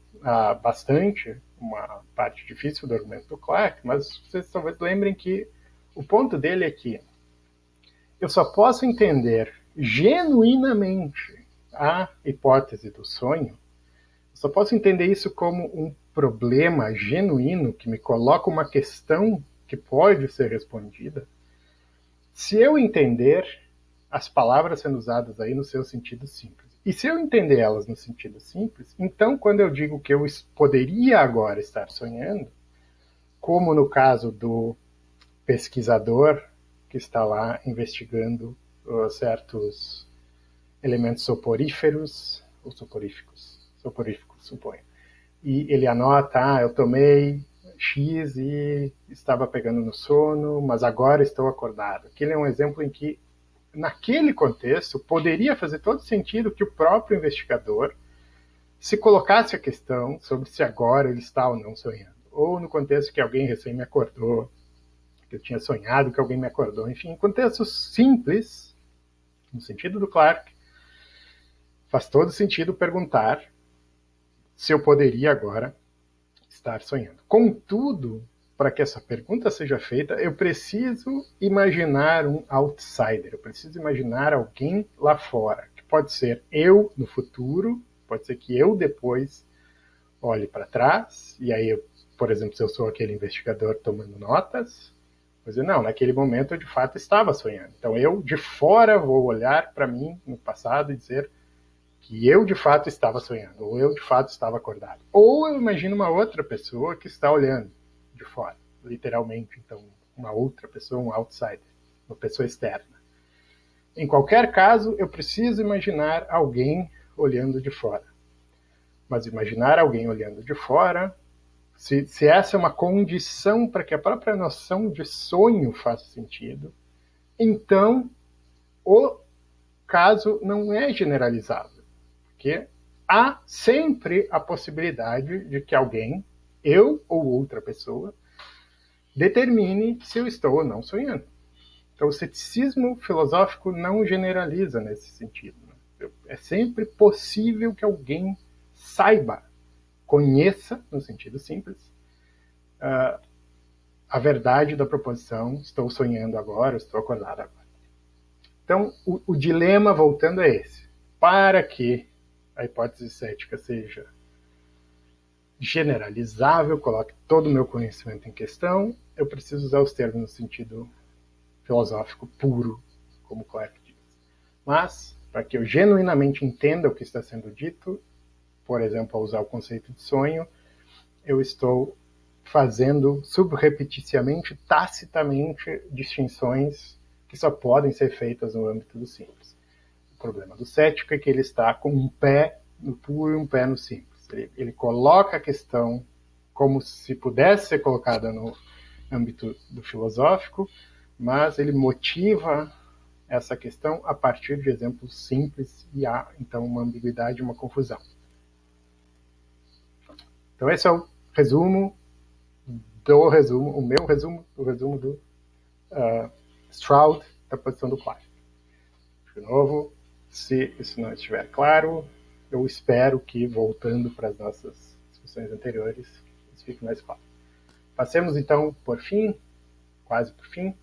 bastante uma parte difícil do argumento do Clarke, mas vocês talvez lembrem que o ponto dele é que eu só posso entender genuinamente a hipótese do sonho, só posso entender isso como um problema genuíno que me coloca uma questão que pode ser respondida, se eu entender as palavras sendo usadas aí no seu sentido simples. E se eu entender elas no sentido simples, então quando eu digo que eu poderia agora estar sonhando, como no caso do pesquisador que está lá investigando certos elementos soporíferos, ou soporíficos, suponho. E ele anota, eu tomei X e estava pegando no sono, mas agora estou acordado. Aquele é um exemplo em que, naquele contexto, poderia fazer todo sentido que o próprio investigador se colocasse a questão sobre se agora ele está ou não sonhando. Ou no contexto que alguém recém me acordou, que eu tinha sonhado que alguém me acordou. Enfim, em contextos simples, no sentido do Clarke, faz todo sentido perguntar se eu poderia agora estar sonhando. Contudo, para que essa pergunta seja feita, eu preciso imaginar um outsider, eu preciso imaginar alguém lá fora, que pode ser eu no futuro, pode ser que eu depois olhe para trás, e aí, por exemplo, se eu sou aquele investigador tomando notas, vou dizer, não, naquele momento eu de fato estava sonhando. Então eu, de fora, vou olhar para mim no passado e dizer que eu de fato estava sonhando, ou eu de fato estava acordado. Ou eu imagino uma outra pessoa que está olhando de fora, literalmente, então uma outra pessoa, um outsider, uma pessoa externa. Em qualquer caso, eu preciso imaginar alguém olhando de fora. Mas imaginar alguém olhando de fora, se essa é uma condição para que a própria noção de sonho faça sentido, então o caso não é generalizável. Porque há sempre a possibilidade de que alguém, eu ou outra pessoa, determine se eu estou ou não sonhando. Então, o ceticismo filosófico não generaliza nesse sentido. É sempre possível que alguém saiba, conheça, no sentido simples, a verdade da proposição, estou sonhando agora, estou acordado agora. Então, o dilema, voltando, é esse. Para que a hipótese cética seja generalizável, coloque todo o meu conhecimento em questão, eu preciso usar os termos no sentido filosófico puro, como Clarke diz. Mas, para que eu genuinamente entenda o que está sendo dito, por exemplo, ao usar o conceito de sonho, eu estou fazendo subrepeticiamente, tacitamente, distinções que só podem ser feitas no âmbito do simples. O problema do cético é que ele está com um pé no puro e um pé no simples. Ele coloca a questão como se pudesse ser colocada no âmbito do filosófico, mas ele motiva essa questão a partir de exemplos simples e há, então, uma ambiguidade, uma confusão. Então, esse é o resumo, o meu resumo, o resumo do Stroud da posição do Clarke. De novo, se isso não estiver claro, eu espero que, voltando para as nossas discussões anteriores, isso fique mais claro. Passemos, então, por fim, quase por fim,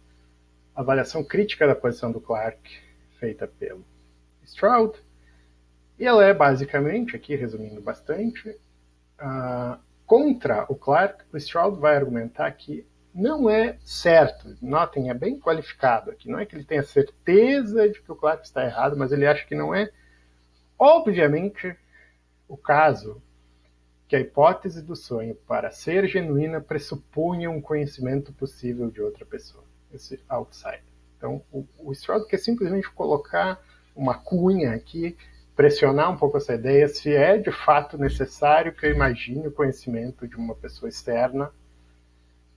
a avaliação crítica da posição do Clarke, feita pelo Stroud. E ela é basicamente, aqui resumindo bastante, contra o Clarke. O Stroud vai argumentar que não é certo, notem, é bem qualificado aqui, não é que ele tenha certeza de que o Clarke está errado, mas ele acha que não é, obviamente, o caso que a hipótese do sonho, para ser genuína, pressupunha um conhecimento possível de outra pessoa, esse outsider. Então, o Stroud quer simplesmente colocar uma cunha aqui, pressionar um pouco essa ideia, se é de fato necessário que eu imagine o conhecimento de uma pessoa externa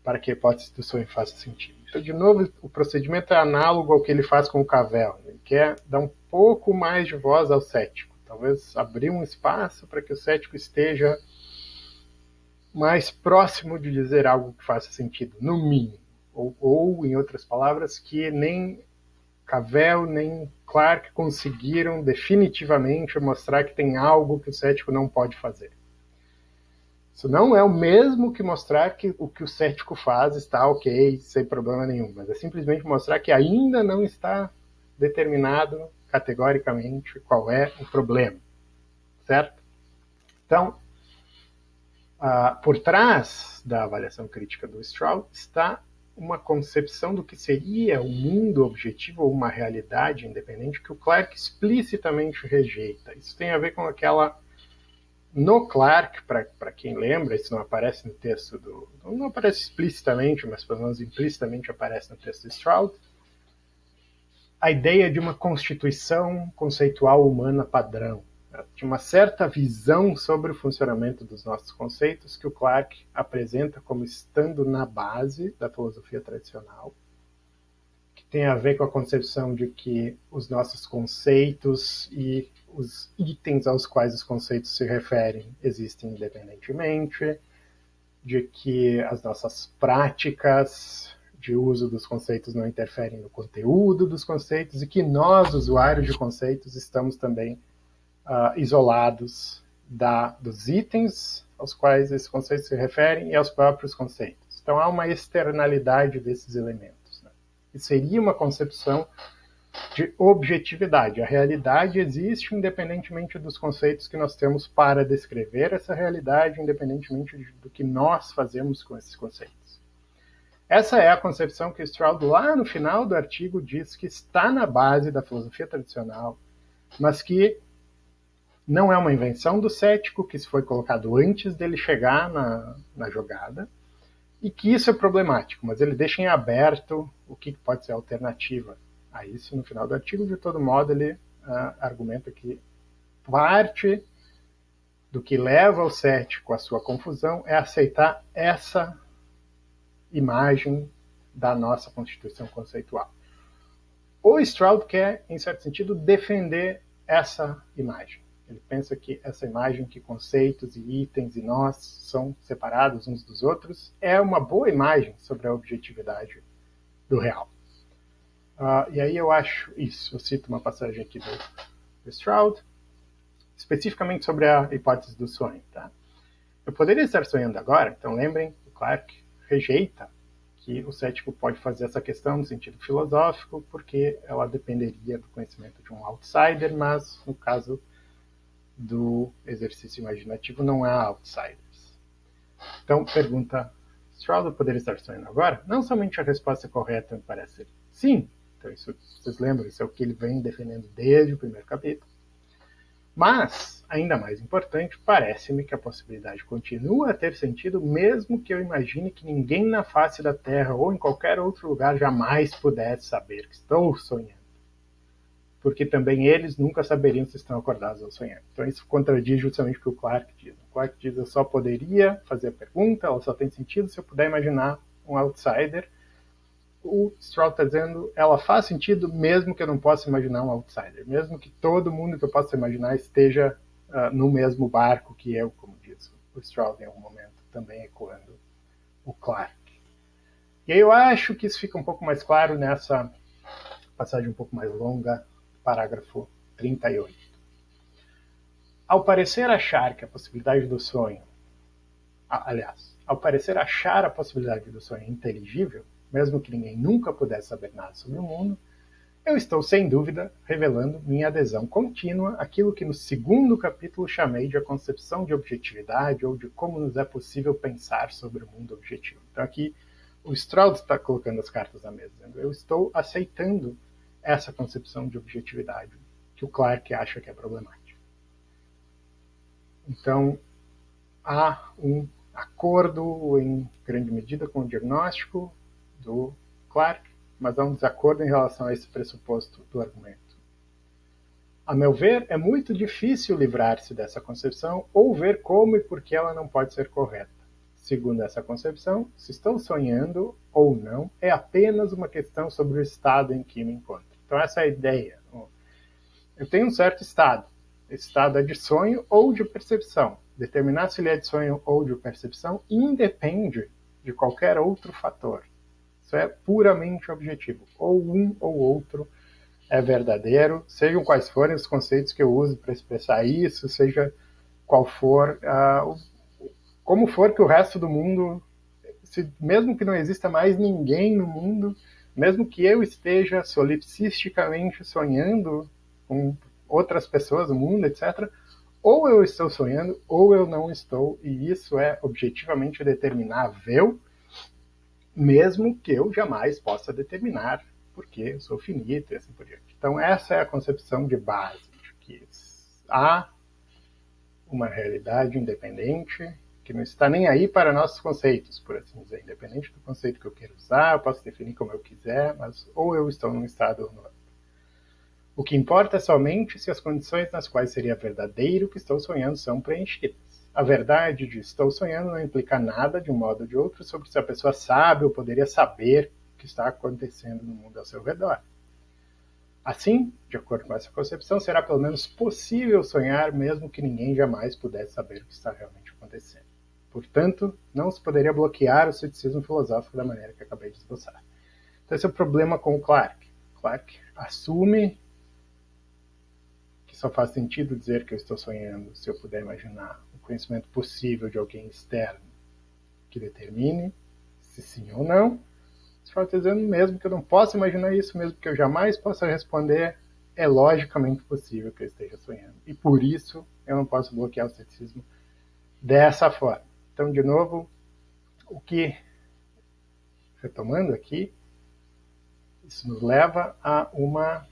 para que a hipótese do sonho faça sentido. Então, de novo, o procedimento é análogo ao que ele faz com o Cavell. Ele quer dar um pouco mais de voz ao cético, talvez abrir um espaço para que o cético esteja mais próximo de dizer algo que faça sentido, no mínimo. Ou em outras palavras, que nem Cavell nem Clarke conseguiram definitivamente mostrar que tem algo que o cético não pode fazer. Isso não é o mesmo que mostrar que o que o cético faz está ok, sem problema nenhum, mas é simplesmente mostrar que ainda não está determinado categoricamente qual é o problema, certo? Então, por trás da avaliação crítica do Stroud está uma concepção do que seria um mundo objetivo ou uma realidade independente que o Clarke explicitamente rejeita. Isso tem a ver com aquela... No Clarke, para quem lembra, isso não aparece no texto não aparece explicitamente, mas pelo menos implicitamente aparece no texto do Stroud, a ideia de uma constituição conceitual humana padrão, de uma certa visão sobre o funcionamento dos nossos conceitos que o Clarke apresenta como estando na base da filosofia tradicional, que tem a ver com a concepção de que os nossos conceitos e os itens aos quais os conceitos se referem existem independentemente, de que as nossas práticas de uso dos conceitos não interferem no conteúdo dos conceitos e que nós, usuários de conceitos, estamos também isolados dos itens aos quais esses conceitos se referem e aos próprios conceitos. Então há uma externalidade desses elementos, né? E seria uma concepção de objetividade. A realidade existe independentemente dos conceitos que nós temos para descrever essa realidade, independentemente do que nós fazemos com esses conceitos. Essa é a concepção que Stroud, lá no final do artigo, diz que está na base da filosofia tradicional, mas que não é uma invenção do cético, que isso foi colocado antes dele chegar na jogada, e que isso é problemático, mas ele deixa em aberto o que pode ser a alternativa a isso no final do artigo. De todo modo, ele argumenta que parte do que leva o cético à sua confusão é aceitar essa imagem da nossa constituição conceitual. O Stroud quer, em certo sentido, defender essa imagem. Ele pensa que essa imagem que conceitos e itens e nós são separados uns dos outros é uma boa imagem sobre a objetividade do real. E aí eu acho isso, eu cito uma passagem aqui do Stroud, especificamente sobre a hipótese do sonho. Tá? Eu poderia estar sonhando agora, então lembrem, o Clarke rejeita que o cético pode fazer essa questão no sentido filosófico, porque ela dependeria do conhecimento de um outsider, mas no caso do exercício imaginativo não há outsiders. Então, pergunta, Stroud poderia estar sonhando agora? Não somente a resposta correta me parece ser sim, então isso, vocês lembram, isso é o que ele vem defendendo desde o primeiro capítulo, mas, ainda mais importante, parece-me que a possibilidade continua a ter sentido mesmo que eu imagine que ninguém na face da Terra ou em qualquer outro lugar jamais pudesse saber que estou sonhando. Porque também eles nunca saberiam se estão acordados ou sonhando. Então isso contradiz justamente o que o Clarke diz. O Clarke diz que eu só poderia fazer a pergunta, ela só tem sentido se eu puder imaginar um outsider. O Stroud está dizendo, ela faz sentido mesmo que eu não possa imaginar um outsider, mesmo que todo mundo que eu possa imaginar esteja no mesmo barco que eu, como diz o Stroud em algum momento, também ecoando o Clarke. E aí eu acho que isso fica um pouco mais claro nessa passagem um pouco mais longa, parágrafo 38. Ao parecer achar que a possibilidade do sonho, ao parecer achar a possibilidade do sonho inteligível, mesmo que ninguém nunca pudesse saber nada sobre o mundo, eu estou, sem dúvida, revelando minha adesão contínua àquilo que no segundo capítulo chamei de a concepção de objetividade ou de como nos é possível pensar sobre o mundo objetivo. Então aqui o Stroud está colocando as cartas na mesa, dizendo, eu estou aceitando essa concepção de objetividade que o Clarke acha que é problemática. Então, há um acordo em grande medida com o diagnóstico do Clarke, mas há um desacordo em relação a esse pressuposto do argumento. A meu ver, é muito difícil livrar-se dessa concepção ou ver como e por que ela não pode ser correta. Segundo essa concepção, se estou sonhando ou não é apenas uma questão sobre o estado em que me encontro. Então essa é a ideia. Eu tenho um certo estado. Esse estado é de sonho ou de percepção. Determinar se ele é de sonho ou de percepção independe de qualquer outro fator. Isso é puramente objetivo. Ou um ou outro é verdadeiro, sejam quais forem os conceitos que eu uso para expressar isso, seja qual for, como for que o resto do mundo, mesmo que não exista mais ninguém no mundo, mesmo que eu esteja solipsisticamente sonhando com outras pessoas no mundo, etc., ou eu estou sonhando, ou eu não estou, e isso é objetivamente determinável, mesmo que eu jamais possa determinar, porque eu sou finito e assim por diante. Então essa é a concepção de base, de que há uma realidade independente que não está nem aí para nossos conceitos, por assim dizer. Independente do conceito que eu quero usar, eu posso definir como eu quiser, mas ou eu estou num estado ou no outro. O que importa é somente se as condições nas quais seria verdadeiro que estou sonhando são preenchidas. A verdade de estou sonhando não implica nada, de um modo ou de outro, sobre se a pessoa sabe ou poderia saber o que está acontecendo no mundo ao seu redor. Assim, de acordo com essa concepção, será pelo menos possível sonhar, mesmo que ninguém jamais pudesse saber o que está realmente acontecendo. Portanto, não se poderia bloquear o ceticismo filosófico da maneira que acabei de esboçar. Então esse é o problema com o Clarke. Clarke assume que só faz sentido dizer que eu estou sonhando se eu puder imaginar o conhecimento possível de alguém externo que determine se sim ou não. Você está dizendo mesmo que eu não possa imaginar isso, mesmo que eu jamais possa responder, é logicamente possível que eu esteja sonhando. E por isso eu não posso bloquear o ceticismo dessa forma. Então, de novo, retomando aqui, isso nos leva a uma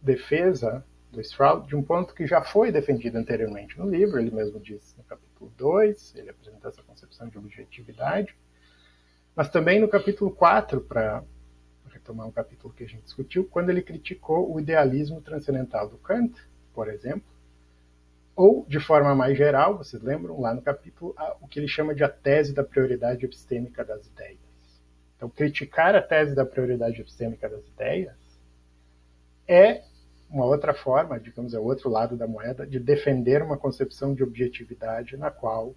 defesa do Stroud de um ponto que já foi defendido anteriormente no livro, ele mesmo disse no capítulo 2, ele apresenta essa concepção de objetividade, mas também no capítulo 4, para retomar um capítulo que a gente discutiu, quando ele criticou o idealismo transcendental do Kant, por exemplo, ou, de forma mais geral, vocês lembram, lá no capítulo, o que ele chama de a tese da prioridade epistêmica das ideias. Então, criticar a tese da prioridade epistêmica das ideias é uma outra forma, digamos, é o outro lado da moeda, de defender uma concepção de objetividade na qual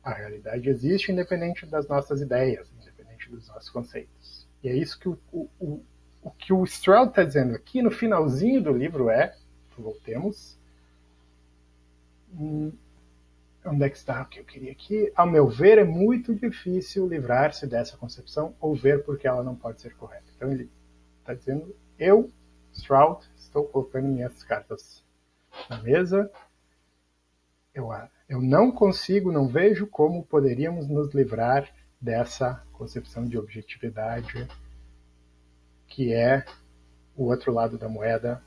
a realidade existe independente das nossas ideias, independente dos nossos conceitos. E é isso que o que o Stroud está dizendo aqui no finalzinho do livro voltemos, onde é que está o que eu queria aqui? Ao meu ver, é muito difícil livrar-se dessa concepção ou ver porque ela não pode ser correta. Então ele está dizendo, eu, Stroud, estou colocando minhas cartas na mesa, eu não consigo, não vejo como poderíamos nos livrar dessa concepção de objetividade que é o outro lado da moeda,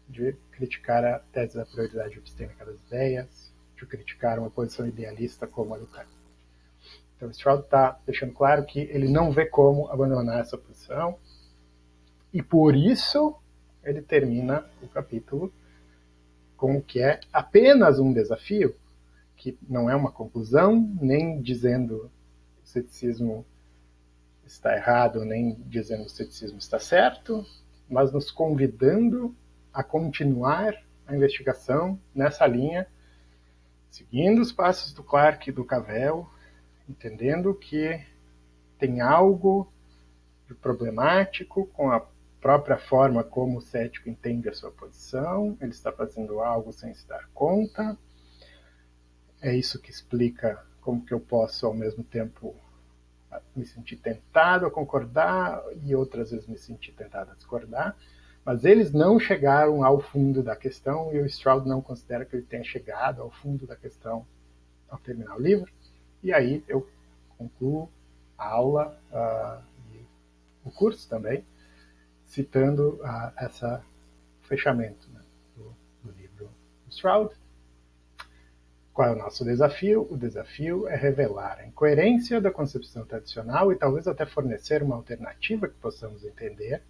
de criticar a tese da prioridade epistêmica das ideias, de criticar uma posição idealista como a do Kant. Então, o Stroud está deixando claro que ele não vê como abandonar essa posição, e por isso ele termina o capítulo com o que é apenas um desafio, que não é uma conclusão, nem dizendo que o ceticismo está errado, nem dizendo que o ceticismo está certo, mas nos convidando a continuar a investigação nessa linha, seguindo os passos do Clarke e do Cavell, entendendo que tem algo de problemático com a própria forma como o cético entende a sua posição, ele está fazendo algo sem se dar conta. É isso que explica como que eu posso, ao mesmo tempo, me sentir tentado a concordar e outras vezes me sentir tentado a discordar. Mas eles não chegaram ao fundo da questão e o Stroud não considera que ele tenha chegado ao fundo da questão ao terminar o livro. E aí eu concluo a aula e o curso também, citando esse fechamento, né, do livro do Stroud. Qual é o nosso desafio? O desafio é revelar a incoerência da concepção tradicional e talvez até fornecer uma alternativa que possamos entender,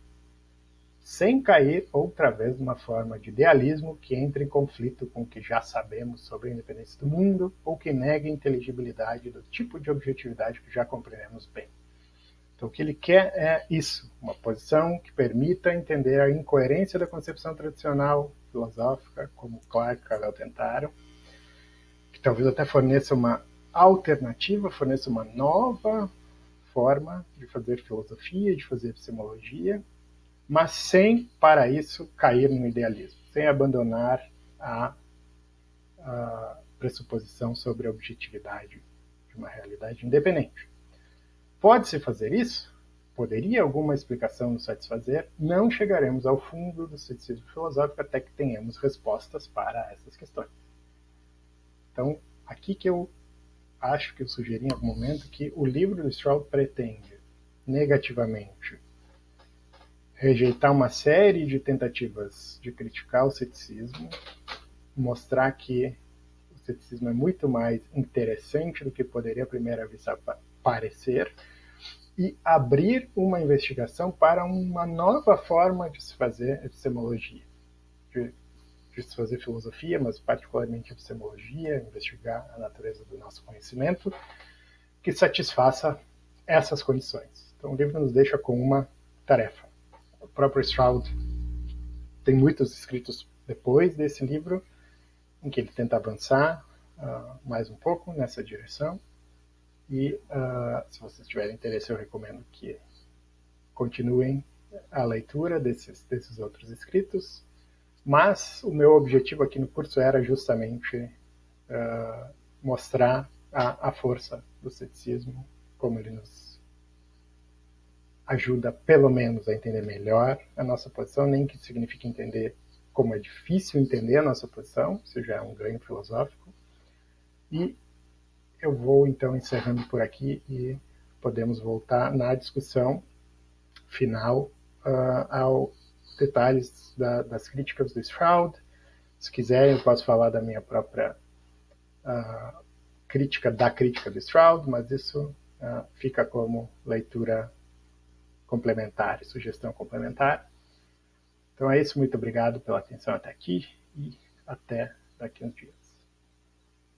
sem cair outra vez numa forma de idealismo que entre em conflito com o que já sabemos sobre a independência do mundo ou que negue a inteligibilidade do tipo de objetividade que já compreendemos bem. Então, o que ele quer é isso, uma posição que permita entender a incoerência da concepção tradicional filosófica, como Clarke e Cavell tentaram, que talvez até forneça uma alternativa, forneça uma nova forma de fazer filosofia, de fazer epistemologia, mas sem, para isso, cair no idealismo, sem abandonar a pressuposição sobre a objetividade de uma realidade independente. Pode-se fazer isso? Poderia alguma explicação nos satisfazer? Não chegaremos ao fundo do ceticismo filosófico até que tenhamos respostas para essas questões. Então, aqui que eu acho que eu sugeri em algum momento que o livro do Stroud pretende negativamente rejeitar uma série de tentativas de criticar o ceticismo, mostrar que o ceticismo é muito mais interessante do que poderia à primeira vista parecer, e abrir uma investigação para uma nova forma de se fazer epistemologia, de se fazer filosofia, mas particularmente epistemologia, investigar a natureza do nosso conhecimento, que satisfaça essas condições. Então o livro nos deixa com uma tarefa. O próprio Stroud tem muitos escritos depois desse livro, em que ele tenta avançar mais um pouco nessa direção. E se vocês tiverem interesse, eu recomendo que continuem a leitura desses outros escritos. Mas o meu objetivo aqui no curso era justamente mostrar a força do ceticismo, como ele nos ajuda, pelo menos, a entender melhor a nossa posição, nem que signifique entender como é difícil entender a nossa posição, isso já é um ganho filosófico. E eu vou, então, encerrando por aqui e podemos voltar na discussão final aos detalhes das críticas do Stroud. Se quiserem, eu posso falar da minha própria crítica do Stroud, mas isso fica como leitura complementar, sugestão complementar. Então é isso, muito obrigado pela atenção até aqui e até daqui a uns dias.